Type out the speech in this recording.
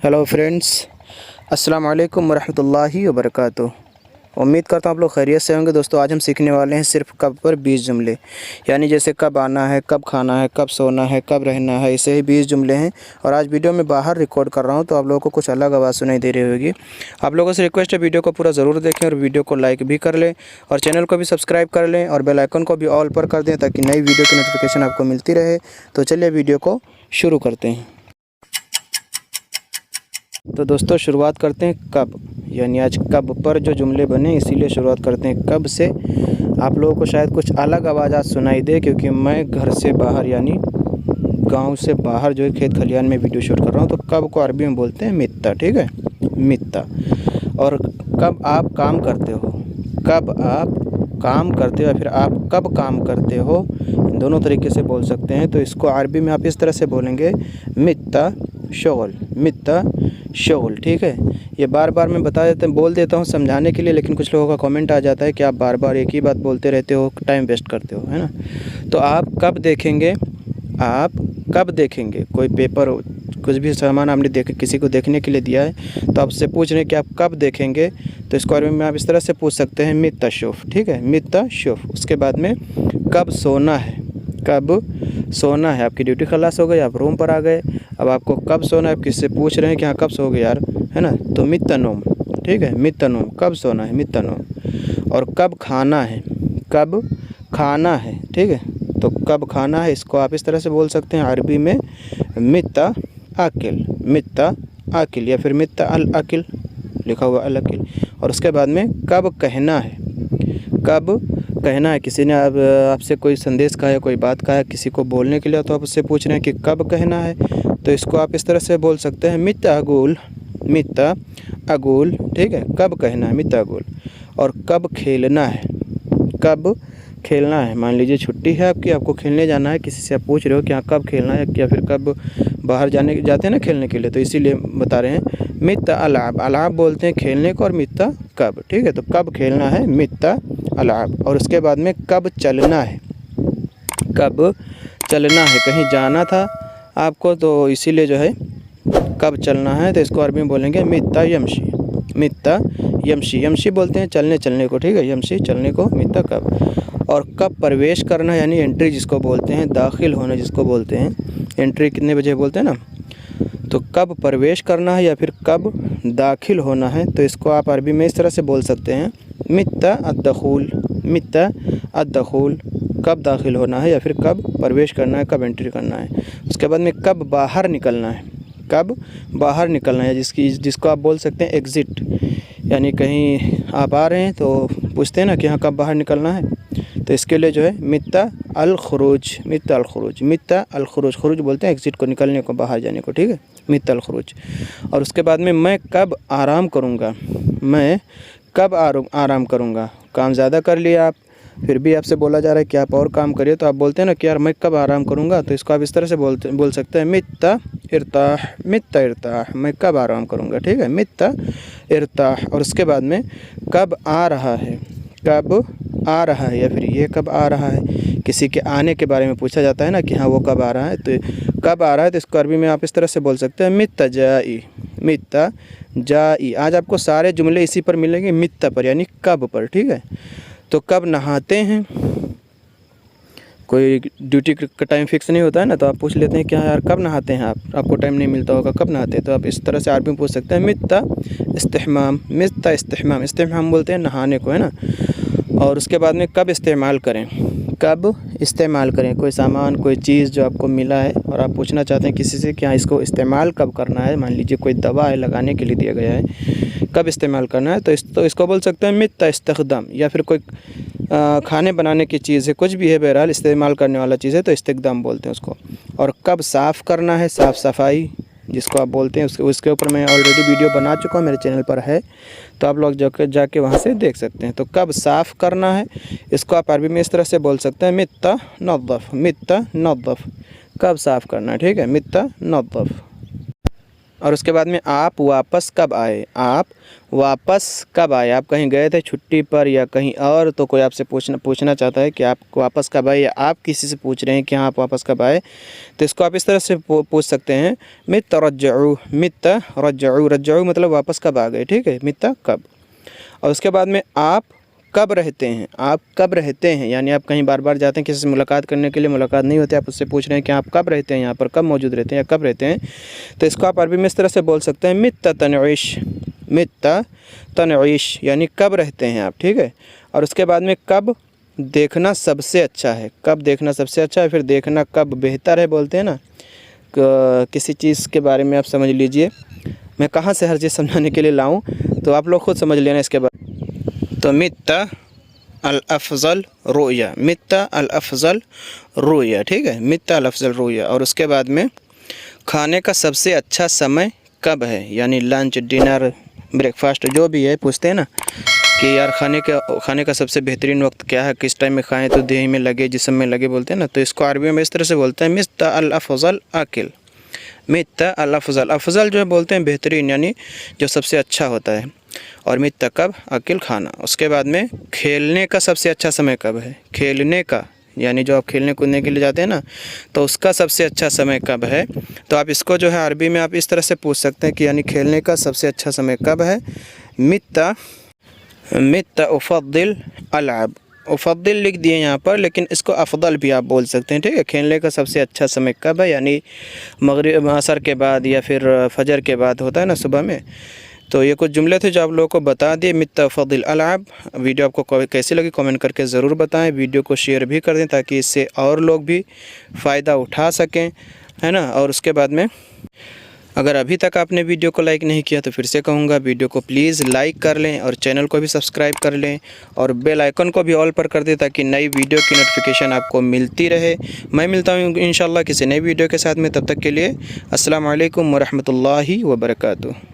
Hello friends, अस्सलाम वालेकुम वरहमतुल्लाहि वबरकातुह। उम्मीद करता हूँ आप लोग खैरियत से होंगे। दोस्तों, आज हम सीखने वाले हैं सिर्फ कब पर 20 जुमले, यानी जैसे कब आना है, कब खाना है, कब सोना है, कब रहना है, ऐसे ही 20 जुमले हैं। और आज वीडियो में बाहर रिकॉर्ड कर रहा हूँ तो आप लोगों को कुछ अलग आवाज़ सुनाई दे रही होगी। आप लोगों से रिक्वेस्ट है, वीडियो को पूरा ज़रूर देखें और वीडियो को लाइक भी कर लें और चैनल को भी सब्सक्राइब कर लें और बेल आइकन को भी ऑल पर कर दें ताकि नई वीडियो की नोटिफिकेशन आपको मिलती रहे। तो चलिए वीडियो को शुरू करते हैं। तो दोस्तों, शुरुआत करते हैं कब, यानी आज कब पर जो जुमले बने इसीलिए शुरुआत करते हैं कब से। आप लोगों को शायद कुछ अलग आवाज़ आज सुनाई दे क्योंकि मैं घर से बाहर यानी गांव से बाहर जो है खेत खलियान में वीडियो शूट कर रहा हूं। तो कब को अरबी में बोलते हैं मित्ता, ठीक है, मित्ता। और कब आप काम करते हो, कब आप काम करते हो या फिर आप कब काम करते हो, इन दोनों तरीके से बोल सकते हैं। तो इसको अरबी में आप इस तरह से बोलेंगे मित्ता शगल, मित्ता शगल, ठीक है। ये बार बार मैं बोल देता हूँ समझाने के लिए, लेकिन कुछ लोगों का कमेंट आ जाता है कि आप बार बार एक ही बात बोलते रहते हो, टाइम वेस्ट करते हो, है ना। तो आप कब देखेंगे, आप कब देखेंगे कोई पेपर, कुछ भी सामान आपने किसी को देखने के लिए दिया है तो आपसे पूछ रहे हैं कि आप कब देखेंगे। तो इसको अरबी में आप इस तरह से पूछ सकते हैं मित्ता शुफ, ठीक है, मित्ता शुफ। उसके बाद में कब सोना है, कब सोना है, आपकी ड्यूटी खलास हो गई, आप रूम पर आ गए, अब आपको कब सोना है, आप किससे पूछ रहे हैं कि हाँ कब सोओगे यार, है ना। तो मित्ता नोम, ठीक है, मित्ता नोम, कब सोना है, मित्ता नोम। और कब खाना है, कब खाना है, ठीक है। तो कब खाना है इसको आप इस तरह से बोल सकते हैं अरबी में मित्ता आकिल, मित्ता आकिल, या फिर मित्ता अल अकिल, लिखा हुआ अल अकिल। और उसके बाद में कब कहना है, कब कहना है, किसी ने आपसे कोई संदेश कहा है, कोई बात कहा है किसी को बोलने के लिए, तो आप उससे पूछ रहे हैं कि कब कहना है। तो इसको आप इस तरह से बोल सकते हैं मित्ता अगुल, मित्ता अगुल, ठीक है, कब कहना है, मित्ता अगुल। और कब खेलना है, कब खेलना है, मान लीजिए छुट्टी है आपकी, आपको खेलने जाना है, किसी से आप पूछ रहे हो कि हाँ कब खेलना है, या फिर कब बाहर जाते हैं ना खेलने के लिए, तो इसीलिए बता रहे हैं मित्ता अलाब, अलाब बोलते हैं खेलने को, और मित्ता कब, ठीक है। तो कब खेलना है, मित्ता अलाब। और उसके बाद में कब चलना है, कब चलना है, कहीं जाना था आपको तो इसीलिए जो है कब चलना है, तो इसको अरबी में बोलेंगे मित्ता यमशी, मित्ता यमशी, यमशी बोलते हैं चलने को, ठीक है, यमशी चलने को, मित्ता कब। और कब प्रवेश करना यानी एंट्री जिसको बोलते हैं, दाखिल होना जिसको बोलते हैं, एंट्री कितने बजे बोलते हैं ना। तो कब प्रवेश करना है या फिर कब दाखिल होना है, तो इसको आप अरबी में इस तरह से बोल सकते हैं मित्ता अद्दखूल, मित्ता अद्दखूल, कब दाखिल होना है या फिर कब प्रवेश करना है, कब एंट्री करना है। उसके बाद में कब बाहर निकलना है, कब बाहर निकलना है, जिसको आप बोल सकते हैं एग्ज़िट, यानी कहीं आप आ रहे हैं तो पूछते हैं ना कि हाँ कब बाहर निकलना है, तो इसके लिए जो है मित्ता अल खुरूज, मित्ता अल खुरूज, मित्ता अल खुरूज, खुरूज बोलते हैं एग्ज़िट को, निकलने को, बाहर जाने को, ठीक है, मित्ता अल खुरूज। और उसके बाद में मैं कब आराम करूँगा, मैं कब आराम करूँगा, काम ज़्यादा कर लिया आप, फिर भी आपसे बोला जा रहा है कि आप और काम करिए, तो आप बोलते हैं ना कि यार मैं कब आराम करूँगा, तो इसको आप इस तरह से बोल सकते हैं मित्ता इर्ताह, मित्ता इर्ताह, मैं कब आराम करूँगा, ठीक है, मित्ता इर्ताह। और उसके बाद में कब आ रहा है, कब आ रहा है, या फिर ये कब आ रहा है, किसी के आने के बारे में पूछा जाता है ना कि हाँ वो कब आ रहा है, तो कब आ रहा है, तो इसको अरबी में आप इस तरह से बोल सकते हैं मित्ता जाई, मित्ता जाई। आज आपको सारे जुमले इसी पर मिलेंगे, मित्ता पर यानी कब पर, ठीक है। तो कब नहाते हैं, कोई ड्यूटी का टाइम फिक्स नहीं होता है ना, तो आप पूछ लेते हैं कि हाँ यार कब नहाते हैं आप, आपको टाइम नहीं मिलता होगा, कब नहाते हैं, तो आप इस तरह से अरबी में पूछ सकते हैं मित्ता इस्तिहमाम, मित्ता इस्तिहमाम, इस्तिहमाम बोलते हैं नहाने को, है ना। और उसके बाद में कब इस्तेमाल करें, कब इस्तेमाल करें, कोई सामान कोई चीज़ जो आपको मिला है और आप पूछना चाहते हैं किसी से कि हाँ इसको इस्तेमाल कब करना है, मान लीजिए कोई दवा है लगाने के लिए दिया गया है, कब इस्तेमाल करना है, तो इसको बोल सकते हैं मित्ता इस्तखदाम। या फिर कोई खाने बनाने की चीज़ है, कुछ भी है, बहरहाल इस्तेमाल करने वाला चीज़ है तो इस्तखदाम बोलते हैं उसको। और कब साफ़ करना है, साफ़ सफाई जिसको आप बोलते हैं, उसके ऊपर मैं ऑलरेडी वीडियो बना चुका हूँ, मेरे चैनल पर है, तो आप लोग जाके वहाँ से देख सकते हैं। तो कब साफ़ करना है इसको आप अरबी में इस तरह से बोल सकते हैं मित्ता नज़्ज़फ़, मित्ता नज़्ज़फ़, कब साफ़ करना है, ठीक है, मित्ता नज़्ज़फ़। और उसके बाद में आप वापस कब आए, आप वापस कब आए। आप कहीं गए थे छुट्टी पर या कहीं और, तो कोई आपसे पूछना चाहता है कि आप वापस कब आए, या आप किसी से पूछ रहे हैं कि हाँ आप वापस कब आए, तो इसको आप इस तरह से पूछ सकते हैं, मित रज्जऊ, मित रज्जऊ, रज्जऊ मतलब वापस कब आ गए, ठीक है, मित कब। और उसके बाद में आप कब रहते हैं, आप कब रहते हैं, यानी आप कहीं बार बार जाते हैं किसी से मुलाकात करने के लिए, मुलाकात नहीं होती, आप उससे पूछ रहे हैं कि आप कब रहते हैं, यहाँ पर कब मौजूद रहते हैं या कब रहते हैं, तो इसको आप अरबी में इस तरह से बोल सकते हैं, मित तनईश, मित तनईश, यानी कब रहते हैं आप, ठीक है। और उसके बाद में कब देखना सबसे अच्छा है, कब देखना सबसे अच्छा है, फिर देखना कब बेहतर है बोलते हैं ना, किसी चीज़ के बारे में आप समझ लीजिए, मैं कहाँ से हर चीज़ समझाने के लिए लाऊं, तो आप लोग खुद समझ लेना इसके बाद। तो मित अल अफजल रुया, मित अल अफजल रुया, ठीक है, मित अल अफजल रुया। और उसके बाद में खाने का सबसे अच्छा समय कब है, यानी लंच, डिनर, ब्रेकफास्ट जो भी है, पूछते हैं ना कि यार खाने का सबसे बेहतरीन वक्त क्या है, किस टाइम में खाएं तो देह में लगे, जिस्म में लगे बोलते हैं ना, तो इसको अरबी में इस तरह से बोलते हैं, मित अल अफजल अकिल, मित अल अफजल, अफजल जो है बोलते हैं बेहतरीन, यानी जो सबसे अच्छा होता है, और मित कब अकिल खाना। उसके बाद में खेलने का सबसे अच्छा समय कब है, खेलने का, यानी जो आप खेलने कूदने के लिए जाते हैं ना, तो उसका सबसे अच्छा समय कब है, तो आप इसको जो है अरबी में आप इस तरह से पूछ सकते हैं कि यानी खेलने का सबसे अच्छा समय कब है, मित उफ़द्दिल अलअब, उफ़द्दिल लिख दिए यहाँ पर, लेकिन इसको अफ़दल भी आप बोल सकते हैं, ठीक है। खेलने का सबसे अच्छा समय कब है, यानी मगरिब, असर के बाद या फिर फजर के बाद होता है ना सुबह में। तो ये कुछ जुमले थे जो आप लोगों को बता दिए, मित उफ़द्दिल अलअब। वीडियो आपको कैसी लगी कमेंट करके ज़रूर बताएं, वीडियो को शेयर भी कर दें ताकि इससे और लोग भी फ़ायदा उठा सकें, है ना। और उसके बाद में अगर अभी तक आपने वीडियो को लाइक नहीं किया तो फिर से कहूँगा, वीडियो को प्लीज़ लाइक कर लें और चैनल को भी सब्सक्राइब कर लें और बेल आइकन को भी ऑल पर कर दें ताकि नई वीडियो की नोटिफिकेशन आपको मिलती रहे। मैं मिलता हूँ इंशाल्लाह किसी नई वीडियो के साथ में, तब तक के लिए अस्सलाम वालेकुम व रहमतुल्लाहि व बरकातुहू।